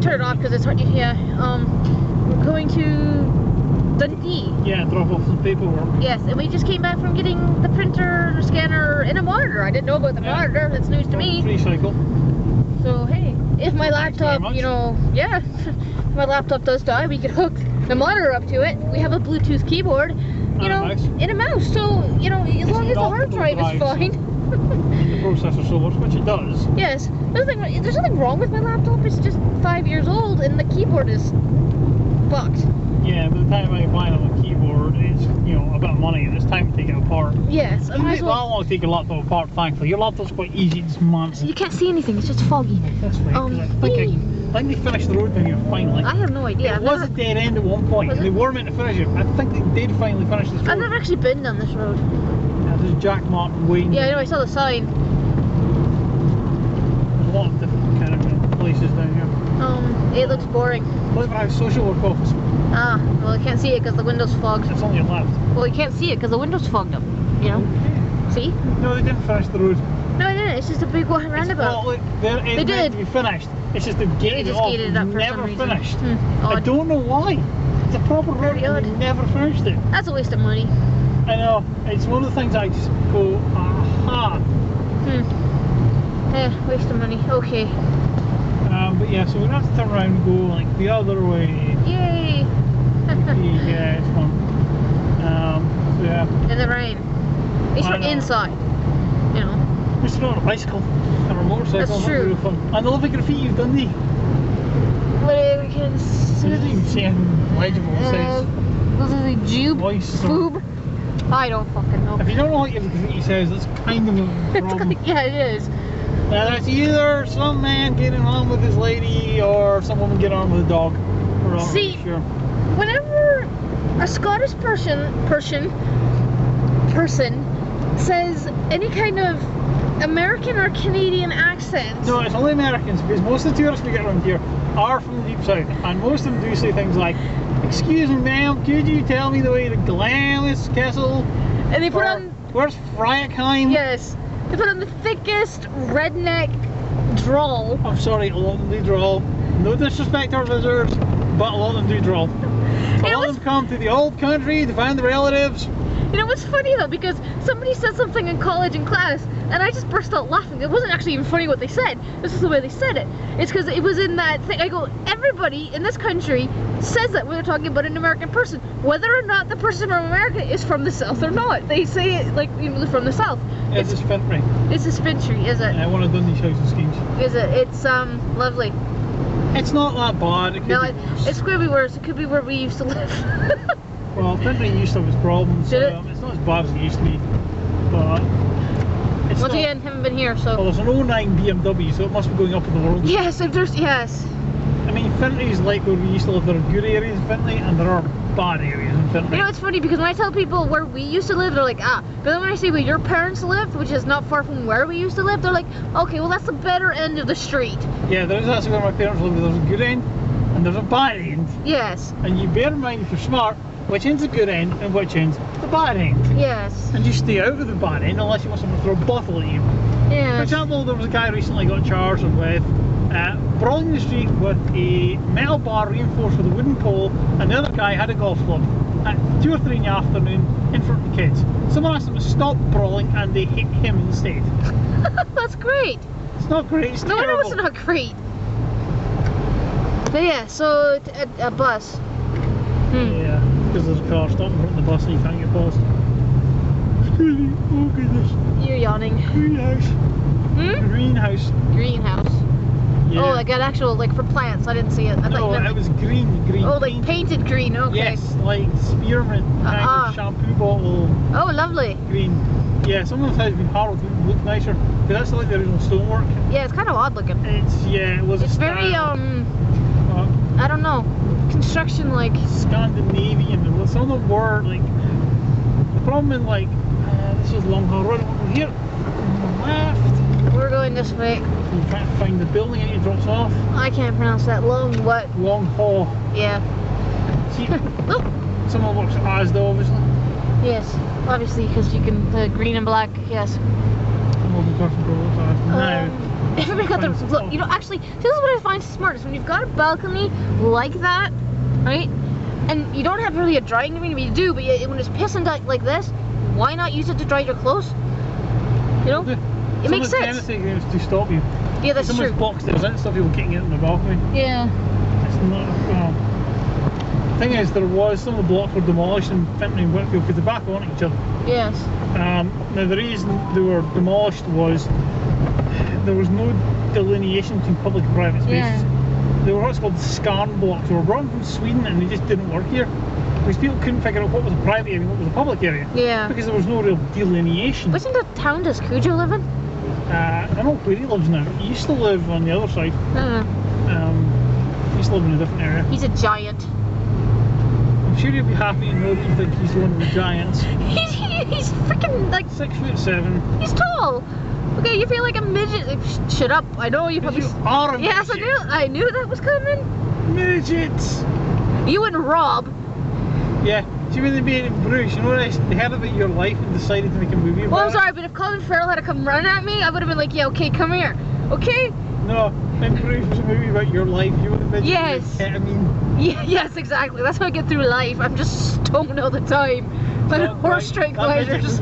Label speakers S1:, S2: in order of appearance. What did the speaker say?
S1: turn it off because it's hard. Yeah. We're going to Dundee.
S2: Yeah, drop off some paperwork.
S1: Yes, and we just came back from getting the printer, scanner, and a monitor. I didn't know about the monitor. That's news to me.
S2: Free cycle.
S1: So hey, if my laptop, you know, yeah, if my laptop does die, we could hook the monitor up to it. We have a Bluetooth keyboard, you know, and a mouse. So you know, as long as the hard drive is fine.
S2: The processor so much, which it does.
S1: Yes, there's nothing wrong with my laptop. It's just 5 years old, and the keyboard is fucked.
S2: Yeah, by the time I buy another keyboard, it's, you know, a bit of money, and it's time to take it apart.
S1: Yes, I might as well.
S2: I want to take your laptop apart, thankfully. Your laptop's quite easy to dismantle.
S1: You can't see anything, it's just foggy.
S2: That's right, I think they finished the road down here finally.
S1: I have no idea.
S2: It was a dead end at one point, and they were meant to finish it. I think they did finally finish this road.
S1: I've never actually been down this road.
S2: Yeah, there's Jack Martin Wayne.
S1: Yeah, I know, I saw the sign.
S2: There's a lot of different kind of places down here.
S1: It looks boring.
S2: Look at our social work office.
S1: Ah, well, you can't see it because the window's fogged.
S2: It's only a left.
S1: Well, you can't see it because the window's fogged up, you know? Okay. See?
S2: No, they didn't finish the road.
S1: No, they didn't. It's just a big roundabout.
S2: Well, look, they did. To be finished. It's just the gate
S1: just gated it up for
S2: never
S1: some reason.
S2: finished.
S1: Odd.
S2: I don't know why. It's a proper road and they never finished it.
S1: That's a waste of money.
S2: I know. It's one of the things I just go, aha.
S1: Waste of money. Okay.
S2: But yeah, so we're going to have to turn around and go like the other way.
S1: Yay!
S2: Yeah, it's fun. So yeah.
S1: In the rain. At least we're inside. You know.
S2: We're still on a bicycle and a motorcycle.
S1: That's true.
S2: Really fun. And the lovely graffiti of Dundee.
S1: What we can see.
S2: You can see anything legible. It says.
S1: Those are the jube. Boob. I don't fucking know.
S2: If you don't know what your graffiti says, that's kind of a problem.
S1: Yeah, it is.
S2: Now that's either some man getting on with his lady or some woman getting on with a dog. We're not
S1: See,
S2: really sure.
S1: Whenever a Scottish person says any kind of American or Canadian accent.
S2: No, it's only Americans, because most of the tourists we get around here are from the deep south, and most of them do say things like, "Excuse me, ma'am, could you tell me the way to Glamis Castle?"
S1: And they put on.
S2: Where's Friakheim?
S1: Yes. They put on the thickest redneck drawl.
S2: I'm sorry, a lot of them do drawl. No disrespect to our visitors, but a lot of them do drawl. A lot of them come to the old country to find the relatives.
S1: You know what's funny though, because somebody said something in college in class, and I just burst out laughing. It wasn't actually even funny what they said. This is the way they said it. It's because it was in that thing. I go, everybody in this country says that when they're talking about an American person, whether or not the person from America is from the South or not. They say it like, you know, from the South.
S2: It's a Spintry.
S1: It's a Spintry, is it?
S2: Yeah, one of Dundee's housing schemes.
S1: Is it? It's lovely.
S2: It's not that bad. It could be
S1: it's going to be worse. It could be where we used to live.
S2: Well, Spintry used to have its problems.
S1: Did it?
S2: It's not as bad as it used to be, but it's
S1: once again, haven't been here, so.
S2: Well, there's an 09 BMW, so it must be going up in the world.
S1: Yes, if there's
S2: I mean, Fintry's like where we used to live. There are good areas in Fintry, and there are bad areas in Fintry.
S1: You know, it's funny because when I tell people where we used to live, they're like, ah. But then when I say where your parents lived, which is not far from where we used to live, they're like, okay, well that's the better end of the street.
S2: Yeah, there is actually where my parents lived. There's a good end, and there's a bad end. Yes. And you bear in mind, if you're smart, which end's the good end and which end's the bad end.
S1: Yes.
S2: And you stay out of the bad end unless you want someone to throw a bottle at you.
S1: Yeah.
S2: For example, there was a guy recently got charged with brawling the street with a metal bar reinforced with a wooden pole, and the other guy had a golf club at 2 or 3 in the afternoon in front of the kids. Someone asked them to stop brawling and they hit him instead.
S1: That's great.
S2: It's not great, it's terrible.
S1: No, it's not great. But yeah, so a bus.
S2: Yeah, because there's a car stopping in front of the bus and you can't get past. Excuse me, oh goodness.
S1: You're yawning.
S2: Greenhouse. Greenhouse.
S1: Greenhouse. Yeah. Oh, like an actual, like for plants. I didn't see it. I
S2: no, it was green.
S1: Oh, like painted green. Okay.
S2: Yes, like spearmint kind of shampoo bottle.
S1: Oh, lovely.
S2: Green. Yeah, some of the has been harrowed to look nicer, but that's like the original stonework.
S1: Yeah, it's kind of odd looking.
S2: It was.
S1: It's very I don't know, construction like
S2: Scandinavian. Some of them were like the problem in like this is Long Hall Road over here. Left.
S1: We're going this way.
S2: You can't find the building and it drops off.
S1: I can't pronounce that. Long what?
S2: Long Hall.
S1: Yeah.
S2: See, someone works at Asda, obviously.
S1: Yes, obviously, because you can green and black. Yes.
S2: Now.
S1: If it got the
S2: find some
S1: look.
S2: stuff.
S1: You know, actually, this is what I find smart is when you've got a balcony like that, right? And you don't have really a drying area, but you do. But when it's pissing like this, why not use it to dry your clothes? You know, it makes sense.
S2: It's to stop you.
S1: Yeah, that's
S2: Someone's
S1: true.
S2: boxed it in, stuff people kicking it in the balcony.
S1: Yeah.
S2: It's not. Well, the thing is, there was some of the blocks were demolished in Fenton and Whitfield because they back on each other.
S1: Yes.
S2: Now the reason they were demolished was there was no delineation between public and private spaces.
S1: Yeah.
S2: They were what's called scarn blocks. They were brought from Sweden and they just didn't work here because people couldn't figure out what was a private area and what was a public area.
S1: Yeah.
S2: Because there was no real delineation.
S1: Which in the town does Cujo live in?
S2: I don't know where he lives now. He used to live on the other side. He used to live in a different area.
S1: He's a giant.
S2: I'm sure you'll be happy to know that you think he's one of the giants.
S1: He's freaking like
S2: 6'7".
S1: he's tall. Okay, you feel like a midget. Shut up! I know you probably.
S2: You are a
S1: Yes,
S2: midget.
S1: I knew that was coming.
S2: Midgets!
S1: You and Rob.
S2: Yeah, see when they made it in Bruce, you know they heard about your life and decided to make a movie about
S1: Well, I'm
S2: it?
S1: sorry, but if Colin Farrell had to come running at me, I would have been like, yeah, okay, come here. Okay?
S2: No, in Bruce was a movie about your life, you were the midget.
S1: Yes. Yes, exactly. That's how I get through life. I'm just stoned all the time. But
S2: That
S1: horse
S2: midget
S1: tranquilizers.